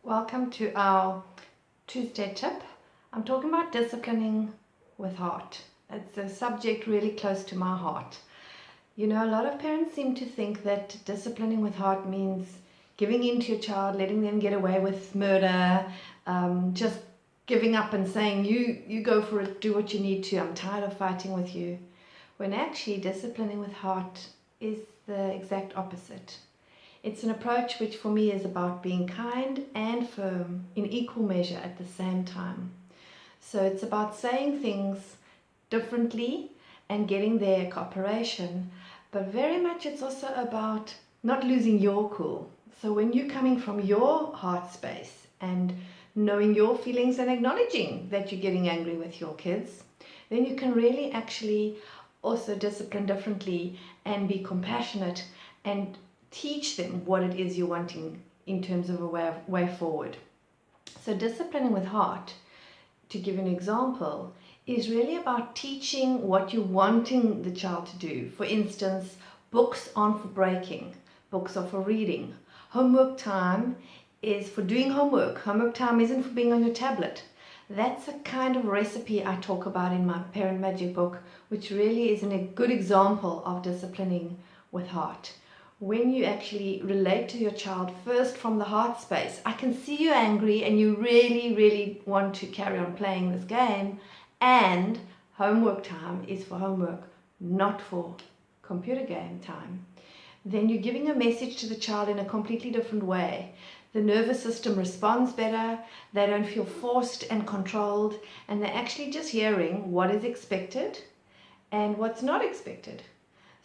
Welcome to our Tuesday tip. I'm talking about disciplining with heart. It's a subject really close to my heart. You know, a lot of parents seem to think that disciplining with heart means giving in to your child, letting them get away with murder, just giving up and saying, you go for it, do what you need to, I'm tired of fighting with you. When actually disciplining with heart is the exact opposite. It's an approach which for me is about being kind and firm in equal measure at the same time. So it's about saying things differently and getting their cooperation, but very much it's also about not losing your cool. So when you're coming from your heart space and knowing your feelings and acknowledging that you're getting angry with your kids, then you can really actually also discipline differently and be compassionate and teach them what it is you're wanting in terms of a way forward. So disciplining with heart, to give an example, is really about teaching what you're wanting the child to do. For instance, books aren't for breaking, books are for reading. Homework time is for doing homework. Homework time isn't for being on your tablet. That's a kind of recipe I talk about in my Parent Magic book, which really is a good example of disciplining with heart. When you actually relate to your child first from the heart space, I can see you're angry and you really want to carry on playing this game, and homework time is for homework, not for computer game time. Then you're giving a message to the child in a completely different way. The nervous system responds better, they don't feel forced and controlled, and they're actually just hearing what is expected and what's not expected.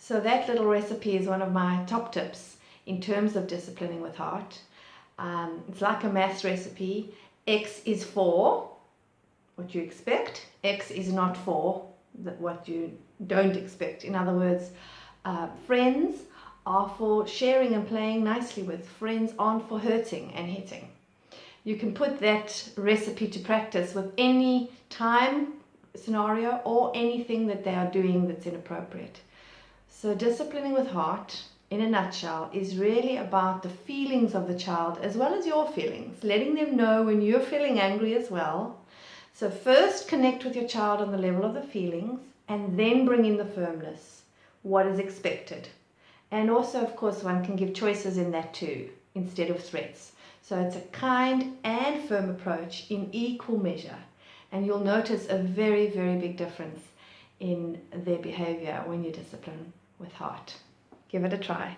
So that little recipe is one of my top tips in terms of disciplining with heart. It's like a maths recipe. X is for what you expect. X is not for what you don't expect. In other words, friends are for sharing and playing nicely with. Friends aren't for hurting and hitting. You can put that recipe to practice with any time scenario or anything that they are doing that's inappropriate. So disciplining with heart, in a nutshell, is really about the feelings of the child as well as your feelings, letting them know when you're feeling angry as well. So first connect with your child on the level of the feelings and then bring in the firmness, what is expected. And also, of course, one can give choices in that too, instead of threats. So it's a kind and firm approach in equal measure. And you'll notice a very big difference in their behavior when you discipline with heart. Give it a try.